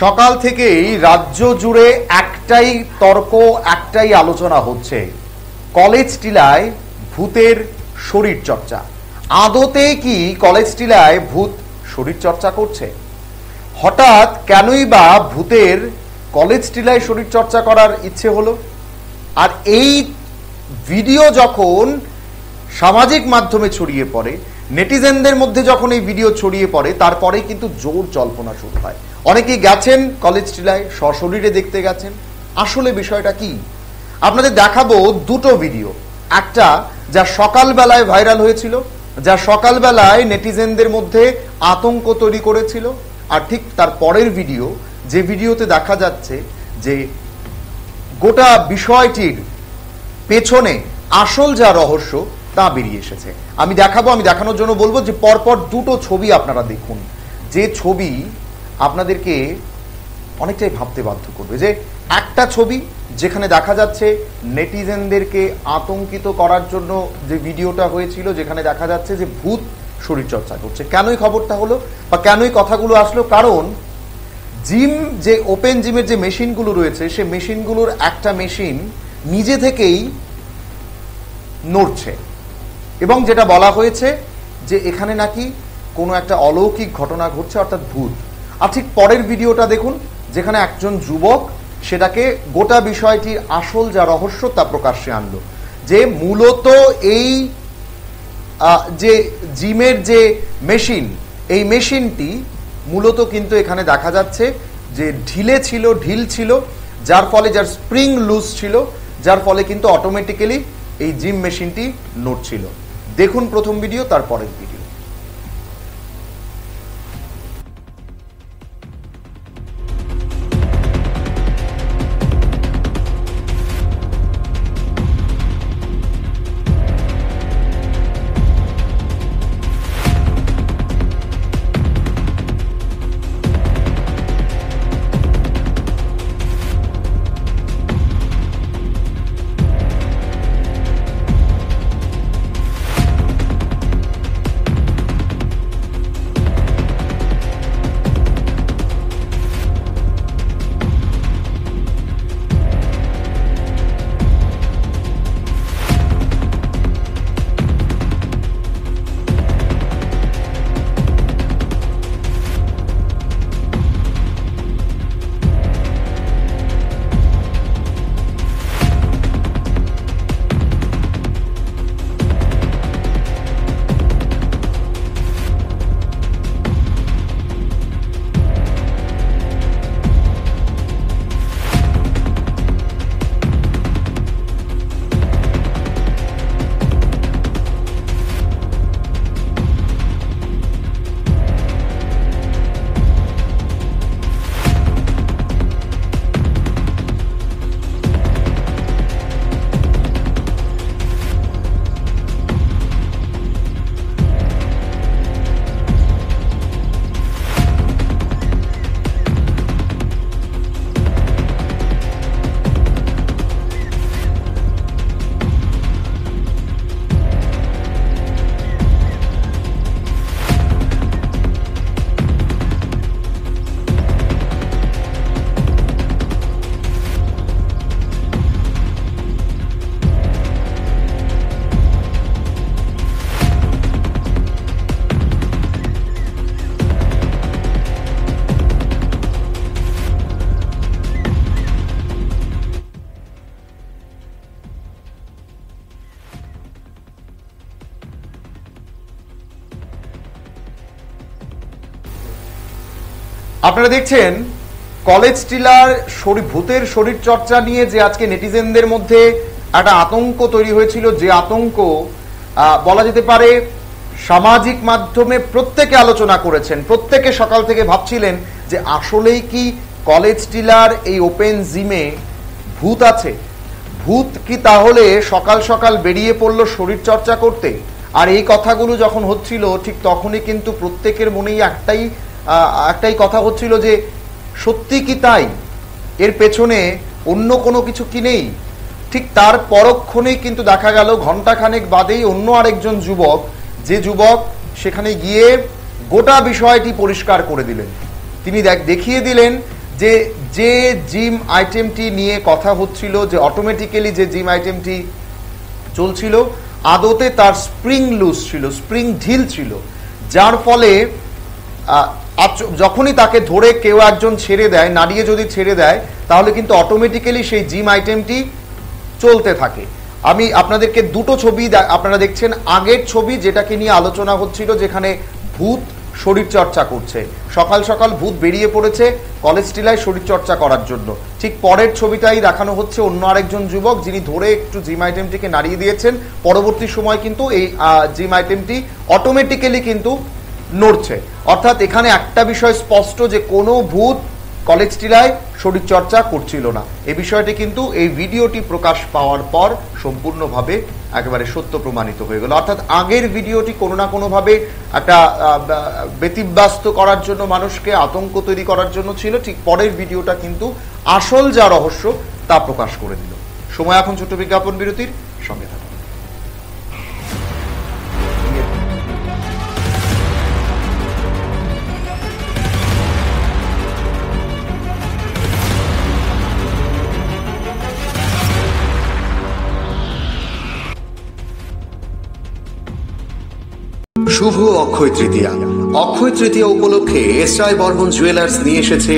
সকাল থেকেই রাজ্য জুড়ে একটাই তর্ক, একটাই আলোচনা হচ্ছে, কলেজ টিলায় ভূতের শরীর চর্চা। আদতে কি কলেজ টিলায় ভূত শরীর চর্চা করছে? হঠাৎ কেনই বা ভূতের কলেজ টিলায় শরীর চর্চা করার ইচ্ছে হলো? আর এই ভিডিও যখন সামাজিক মাধ্যমে ছড়িয়ে পড়ে, নেটিজেনদের মধ্যে যখন এই ভিডিও ছড়িয়ে পড়ে, তারপরেই কিন্তু জোর জল্পনা শুরু হয়। অনেকেই গেছেন কলেজ টিলায়, সশরীরে দেখতে গেছেন। আসলে বিষয়টা কি আপনাদের দেখাবো দুটো ভিডিও। একটা যা সকালবেলায় ভাইরাল হয়েছিল, যা সকালবেলায় নেটিজেনদের মধ্যে আতঙ্ক তৈরি করেছিল, আর ঠিক তার পরের ভিডিও, যে ভিডিওতে দেখা যাচ্ছে যে গোটা বিষয়টির পেছনে আসল যা রহস্য তা বেরিয়ে এসেছে। আমি দেখানোর জন্য বলবো যে পরপর দুটো ছবি আপনারা দেখুন, যে ছবি আপনাদেরকে অনেকটাই ভাবতে বাধ্য করবে। যে একটা ছবি যেখানে দেখা যাচ্ছে নেটিজেনদেরকে আতঙ্কিত করার জন্য যে ভিডিওটা হয়েছিল, যেখানে দেখা যাচ্ছে যে ভূত শরীরচর্চা করছে। কেনই খবরটা হলো বা কেনই কথাগুলো আসলো? কারণ জিম, যে ওপেন জিমের যে মেশিনগুলো রয়েছে, সে মেশিনগুলোর একটা মেশিন নিজে থেকেই নড়ছে, এবং যেটা বলা হয়েছে যে এখানে নাকি কোনো একটা অলৌকিক ঘটনা ঘটছে, অর্থাৎ ভূত। আর ঠিক পরের ভিডিওটা দেখুন, যেখানে একজন যুবক সেটাকে গোটা বিষয়টির আসল যা রহস্য তা প্রকাশ্যে আনলো। যে মূলত এই যে জিমের যে মেশিন, এই মেশিনটি মূলত কিন্তু এখানে দেখা যাচ্ছে যে ঢিল ছিল, যার ফলে যার স্প্রিং লুজ ছিল, যার ফলে কিন্তু অটোমেটিক্যালি এই জিম মেশিনটি নড়ছিল। দেখুন প্রথম ভিডিও, তারপরের ভিডিও। আপনারা দেখছেন কলেজ টিলার ভূতের শরীর চর্চা নিয়ে যে আজকে নেটিজেনদের মধ্যে একটা আতঙ্ক তৈরি হয়েছিল, যে আতঙ্ক বলা যেতে পারে সামাজিক মাধ্যমে প্রত্যেকে আলোচনা করেছেন। প্রত্যেকে সকাল থেকে ভাবছিলেন যে আসলেই কি কলেজ টিলার এই ওপেন জিমে ভূত আছে? ভূত কি তাহলে সকাল সকাল বেরিয়ে পড়লো শরীর চর্চা করতে? আর এই কথাগুলো যখন হচ্ছিল, ঠিক তখনই কিন্তু প্রত্যেকের মনেই একটাই কথা হচ্ছিল যে সত্যি কি তাই? এর পেছনে অন্য কোনো কিছু কি নেই? ঠিক তার পরক্ষণেই কিন্তু দেখা গেল ঘন্টাখানেক বাদেই অন্য আরেকজন যুবক, যে যুবক সেখানে গিয়ে গোটা বিষয়টি পরিষ্কার করে দিলেন। তিনি দেখিয়ে দিলেন যে যে জিম আইটেমটি নিয়ে কথা হচ্ছিল, যে অটোমেটিক্যালি যে জিম আইটেমটি চলছিল, আদতে তার স্প্রিং লুজ ছিল, স্প্রিং ঢিল ছিল, যার ফলে যখনই তাকে ধরে কেউ একজন ছেড়ে দেয়, নাড়িয়ে যদি ছেড়ে দেয়, তাহলে কিন্তু অটোমেটিক্যালি সেই জিম আইটেমটি চলতে থাকে। আমি আপনাদেরকে দুটো ছবি আপনারা দেখছেন। আগের ছবি যেটাকে নিয়ে আলোচনা হচ্ছিল, যেখানে ভূত শরীর চর্চা করছে, সকাল সকাল ভূত বেরিয়ে পড়েছে কলেজ টিলায় শরীর চর্চা করার জন্য। ঠিক পরের ছবিটাই দেখানো হচ্ছে অন্য আরেকজন যুবক, যিনি ধরে একটু জিম আইটেমটিকে নাড়িয়ে দিয়েছেন। পরবর্তী সময় কিন্তু এই জিম আইটেমটি অটোমেটিক্যালি কিন্তু নড়ছে। অর্থাৎ এখানে একটা বিষয় স্পষ্ট, যে কোনো ভূত কলেজ টিলায় শরীর চর্চা করছিল না। এই বিষয়টি কিন্তু এই ভিডিওটি প্রকাশ পাওয়ার পর সম্পূর্ণভাবে একেবারে সত্য প্রমাণিত হয়ে গেল। অর্থাৎ আগের ভিডিওটি কোনো না কোনোভাবে একটা ব্যতিব্যস্ত করার জন্য, মানুষকে আতঙ্ক তৈরি করার জন্য ছিল। ঠিক পরের ভিডিওটা কিন্তু আসল যা রহস্য তা প্রকাশ করে দিল। সময় এখন ছোট বিজ্ঞাপন বিরতির, সঙ্গে থাকুন। শুভ অক্ষয় তৃতীয়া। অক্ষয় তৃতীয়া উপলক্ষে এসআই বর্মন জুয়েলার্স নিয়ে এসেছে